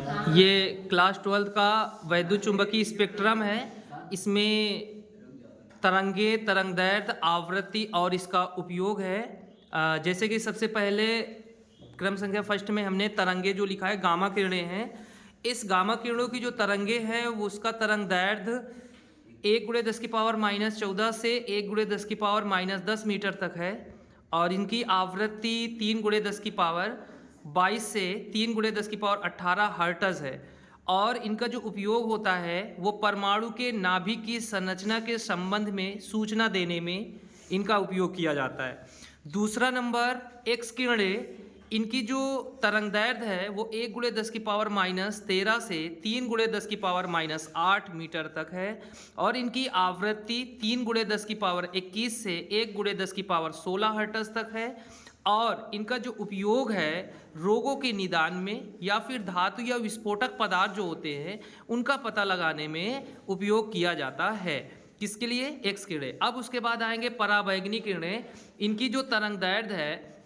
ये क्लास 12 का वैद्युत चुंबकीय स्पेक्ट्रम है। इसमें तरंगे, तरंगदैर्ध्य, आवृत्ति और इसका उपयोग है। जैसे कि सबसे पहले क्रम संख्या फर्स्ट में हमने तरंगे जो लिखा है गामा किरणें हैं। इस गामा किरणों की जो तरंगे हैं वो उसका तरंगदैर्ध्य 1×10⁻14 से 1×10⁻10 मीटर तक है और इनकी आवृत्ति 3×10⁻22 से 3×10⁻18 हर्ट्ज है। और इनका जो उपयोग होता है वो परमाणु के नाभिक की संरचना के संबंध में सूचना देने में इनका उपयोग किया जाता है। दूसरा नंबर एक्स किरणें, इनकी जो तरंगदैर्ध्य है वो 1×10⁻13 से 3×10⁻8 मीटर तक है और इनकी आवृत्ति 3×10⁻21 से 1×10⁻16 हर्ट्ज तक है। और इनका जो उपयोग है रोगों के निदान में या फिर धातु या विस्फोटक पदार्थ जो होते हैं उनका पता लगाने में उपयोग किया जाता है। किसके लिए? एक्स किरणें। अब उसके बाद आएंगे पराबैंगनी किरणें। इनकी जो तरंगदैर्ध्य है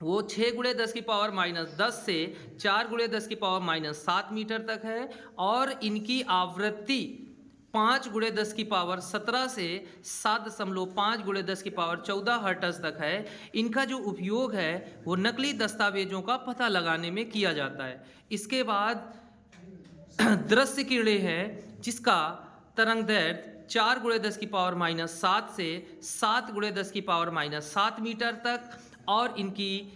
वो 6×10⁻10 से 4×10⁻7 मीटर तक है और इनकी आवृत्ति 5×10⁻17 से 7.5×10⁻14 हर्ट्ज तक है। इनका जो उपयोग है वो नकली दस्तावेजों का पता लगाने में किया जाता है। इसके बाद दृश्य किरणें हैं जिसका तरंगदैर्ध्य 4×10⁻7 से 7×10⁻7 मीटर तक और इनकी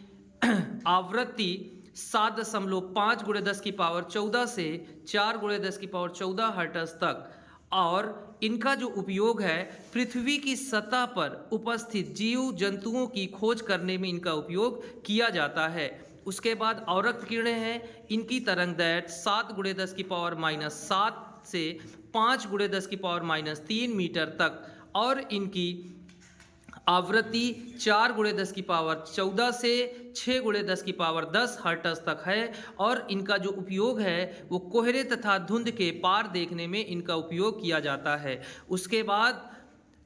आवृत्ति 7.5×10⁻14 से 4×10⁻14 हर्ट्ज तक। और इनका जो उपयोग है पृथ्वी की सतह पर उपस्थित जीव जंतुओं की खोज करने में इनका उपयोग किया जाता है। उसके बाद अवरक्त किरणें हैं। इनकी तरंगदैर्ध्य 7×10⁻7 से 5×10⁻3 मीटर तक और इनकी आवृत्ति 4×10⁻14 से 6×10�10 हर्ट्ज तक है और इनका जो उपयोग है वो कोहरे तथा धुंध के पार देखने में इनका उपयोग किया जाता है। उसके बाद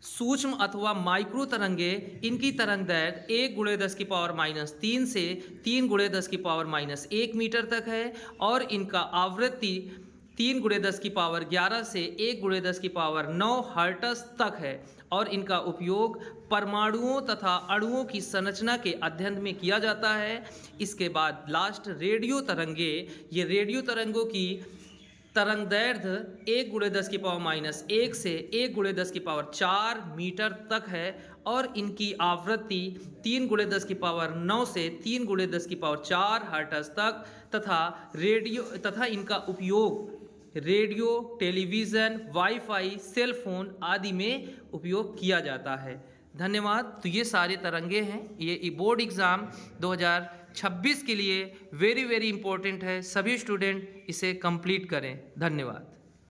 सूक्ष्म अथवा माइक्रो तरंगे, इनकी तरंगदैर्ध्य 1×10⁻³ से 3×10⁻1 मीटर तक है और इनका आवृत्ति 3×10⁻11 से 1×10�9 हर्ट्ज तक है और इनका उपयोग परमाणुओं तथा अणुओं की संरचना के अध्ययन में किया जाता है। इसके बाद लास्ट रेडियो तरंगे। ये रेडियो तरंगों की तरंगदैर्ध्य 1×10⁻⁻1 से 1×10⁻4 मीटर तक है और इनकी आवृत्ति 3×10�9 से 3×10⁻4 हर्ट्ज तक तथा इनका उपयोग radio, television, WiFi, cell phone आदि में उपयोग किया जाता है। धन्यवाद। तो ये सारे तरंगे हैं। ये बोर्ड एग्ज़ाम 2026 के लिए वेरी इंपॉर्टेंट है। सभी स्टूडेंट इसे कंप्लीट करें। धन्यवाद।